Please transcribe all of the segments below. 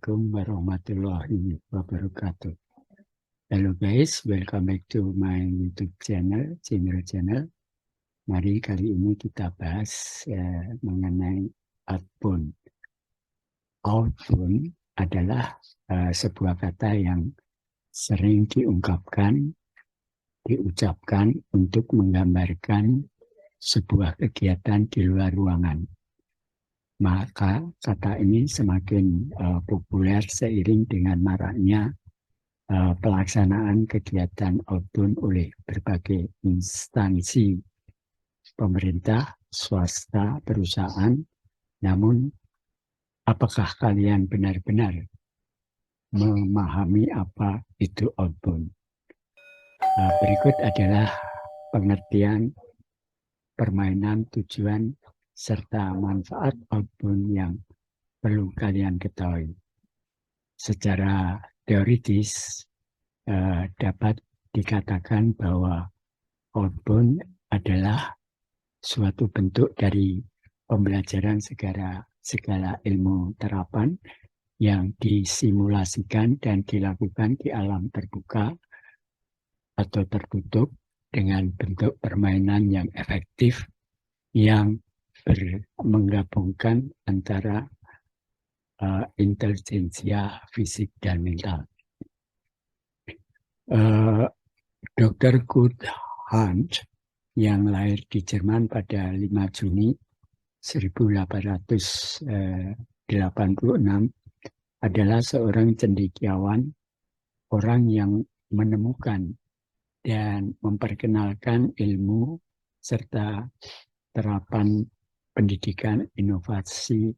Assalamualaikum warahmatullahi wabarakatuh. Hello guys, welcome back to my YouTube channel, Channel. Mari kali ini kita bahas mengenai outbound. Outbound adalah sebuah kata yang sering diucapkan untuk menggambarkan sebuah kegiatan di luar ruangan. Maka kata ini semakin populer seiring dengan maraknya pelaksanaan kegiatan outbound oleh berbagai instansi pemerintah, swasta, perusahaan. Namun, apakah kalian benar-benar memahami apa itu outbound? Berikut adalah pengertian permainan, tujuan, serta manfaat outbound yang perlu kalian ketahui. Secara teoritis dapat dikatakan bahwa outbound adalah suatu bentuk dari pembelajaran segala ilmu terapan yang disimulasikan dan dilakukan di alam terbuka atau tertutup dengan bentuk permainan yang efektif yang menggabungkan antara intelijensia fisik dan mental. Dr. Kurt Hunt yang lahir di Jerman pada 5 Juni 1886 adalah seorang cendekiawan, orang yang menemukan dan memperkenalkan ilmu serta terapan pendidikan inovatif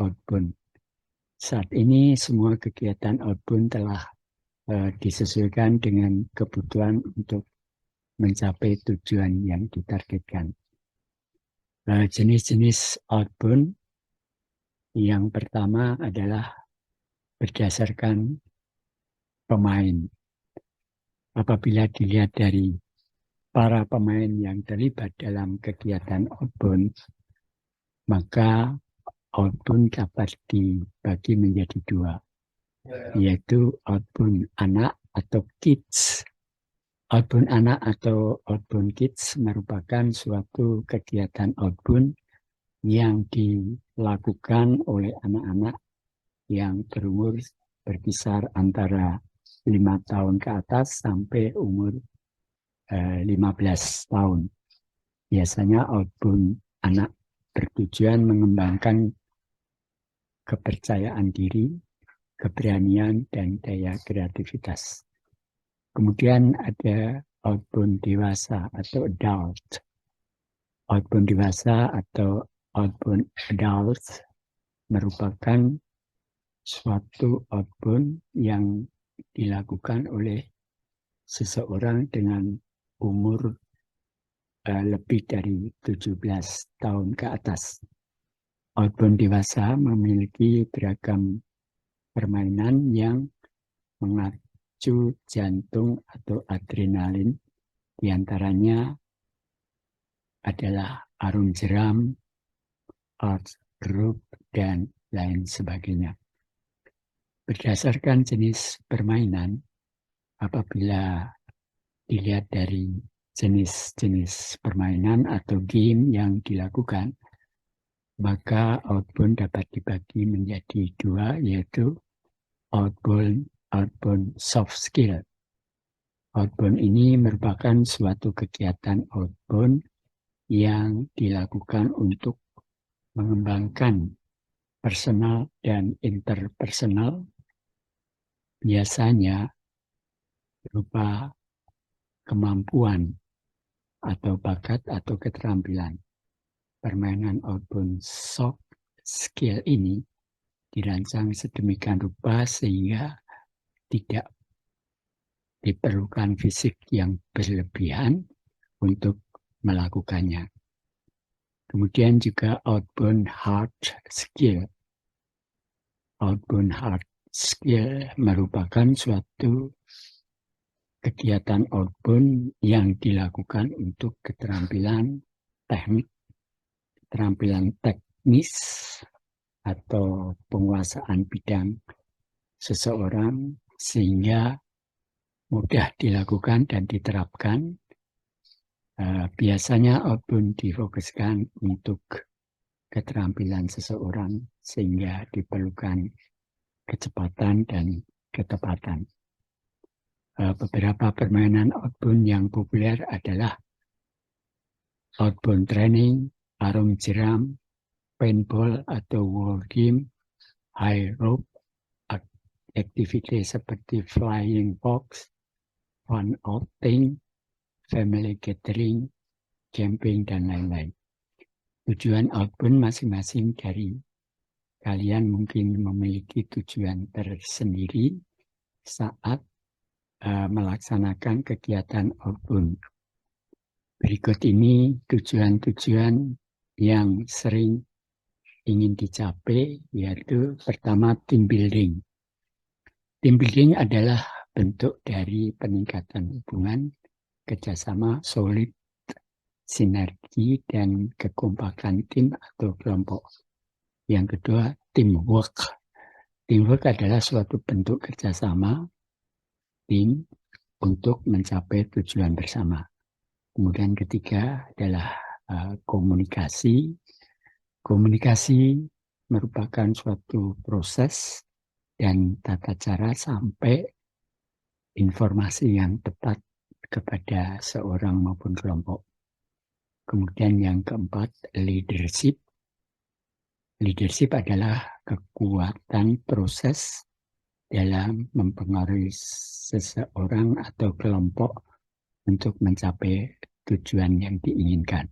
outbound. Saat ini semua kegiatan outbound telah disesuaikan dengan kebutuhan untuk mencapai tujuan yang ditargetkan. Jenis-jenis outbound yang pertama adalah berdasarkan pemain. Apabila dilihat dari para pemain yang terlibat dalam kegiatan outbound, maka outbound dapat dibagi menjadi dua, yaitu outbound anak atau kids. Outbound anak atau outbound kids merupakan suatu kegiatan outbound yang dilakukan oleh anak-anak yang berumur berkisar antara 5 tahun ke atas sampai umur 15 tahun. Biasanya outbound anak bertujuan mengembangkan kepercayaan diri, keberanian, dan daya kreativitas. Kemudian ada outbound dewasa atau adult. Outbound dewasa atau outbound adult merupakan suatu outbound yang dilakukan oleh seseorang dengan umur lebih dari 17 tahun ke atas. Outbound dewasa memiliki beragam permainan yang mengacu jantung atau adrenalin, diantaranya adalah arum jeram, art group, dan lain sebagainya. Berdasarkan jenis permainan, apabila dilihat dari jenis-jenis permainan atau game yang dilakukan, maka outbound dapat dibagi menjadi dua, yaitu outbound soft skill. Outbound ini merupakan suatu kegiatan outbound yang dilakukan untuk mengembangkan personal dan interpersonal, biasanya berupa kemampuan atau bakat atau keterampilan. Permainan outbound soft skill ini dirancang sedemikian rupa sehingga tidak diperlukan fisik yang berlebihan untuk melakukannya. Kemudian juga outbound hard skill. Outbound hard skill merupakan suatu kegiatan outbound yang dilakukan untuk keterampilan teknis, atau penguasaan bidang seseorang sehingga mudah dilakukan dan diterapkan. Biasanya outbound difokuskan untuk keterampilan seseorang sehingga diperlukan kecepatan dan ketepatan. Beberapa permainan outbound yang populer adalah outbound training, arung jeram, paintball atau wall game, high rope, aktivitas seperti flying fox, fun outing, family gathering, camping, dan lain-lain. Tujuan outbound masing-masing dari kalian mungkin memiliki tujuan tersendiri saat melaksanakan kegiatan outbound. Berikut ini tujuan-tujuan yang sering ingin dicapai, yaitu pertama team building. Team building adalah bentuk dari peningkatan hubungan, kerjasama, solid, sinergi, dan kekompakan tim atau kelompok. Yang kedua, teamwork. Teamwork adalah suatu bentuk kerjasama tim untuk mencapai tujuan bersama. Kemudian ketiga adalah komunikasi. Komunikasi merupakan suatu proses dan tata cara sampai informasi yang tepat kepada seorang maupun kelompok. Kemudian yang keempat, leadership. Leadership adalah kekuatan proses dalam mempengaruhi seseorang atau kelompok untuk mencapai tujuan yang diinginkan.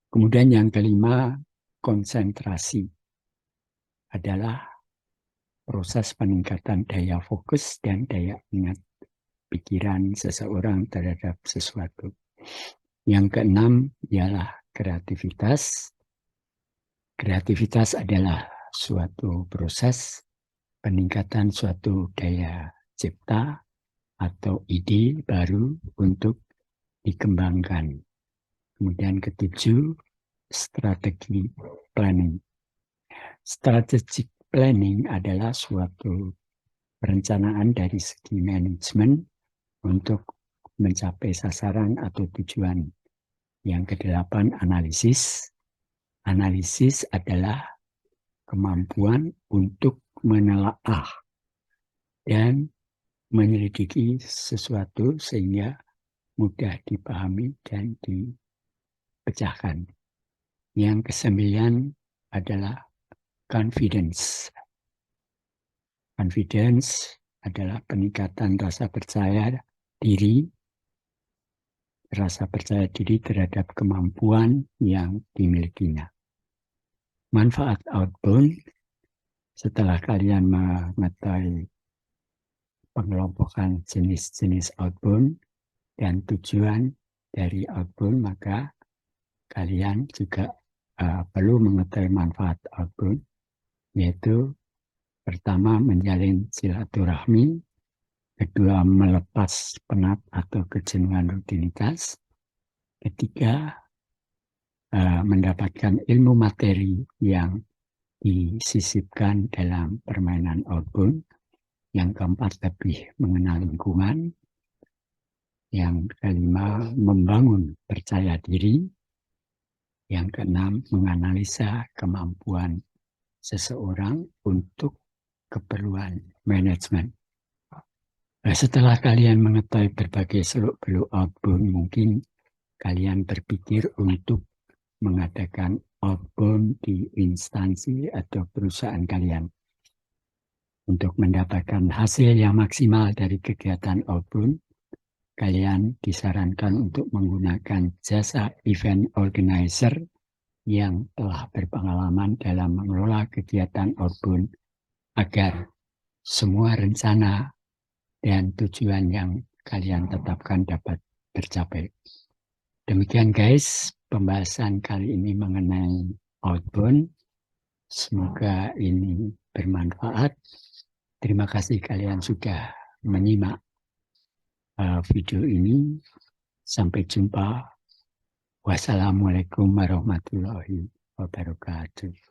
Kemudian yang kelima, konsentrasi adalah proses peningkatan daya fokus dan daya ingat pikiran seseorang terhadap sesuatu. Yang keenam ialah kreativitas. Kreativitas adalah suatu proses peningkatan suatu daya cipta atau ide baru untuk dikembangkan. Kemudian ketujuh, strategi planning. Strategic planning adalah suatu perencanaan dari segi manajemen untuk mencapai sasaran atau tujuan. Yang kedelapan, analisis. Analisis adalah kemampuan untuk menelaah dan menyelidiki sesuatu sehingga mudah dipahami dan dipecahkan. Yang kesembilan adalah confidence. Confidence adalah peningkatan rasa percaya diri terhadap kemampuan yang dimilikinya. Manfaat outbound, setelah kalian mengetahui pengelompokan jenis-jenis outbound dan tujuan dari outbound, maka kalian juga perlu mengetahui manfaat outbound, yaitu pertama menjalin silaturahmi, kedua melepas penat atau kejenuhan rutinitas, ketiga mendapatkan ilmu materi yang disisipkan dalam permainan outbound, yang keempat lebih mengenal lingkungan, yang kelima membangun percaya diri, yang keenam menganalisa kemampuan seseorang untuk keperluan manajemen. Setelah kalian mengetahui berbagai seluk-beluk outbound, mungkin kalian berpikir untuk mengadakan outbound di instansi atau perusahaan kalian. Untuk mendapatkan hasil yang maksimal dari kegiatan outbound, kalian disarankan untuk menggunakan jasa event organizer yang telah berpengalaman dalam mengelola kegiatan outbound agar semua rencana dan tujuan yang kalian tetapkan dapat tercapai. Demikian guys, pembahasan kali ini mengenai outbound. Semoga ini bermanfaat. Terima kasih kalian sudah menyimak video ini. Sampai jumpa. Wassalamualaikum warahmatullahi wabarakatuh.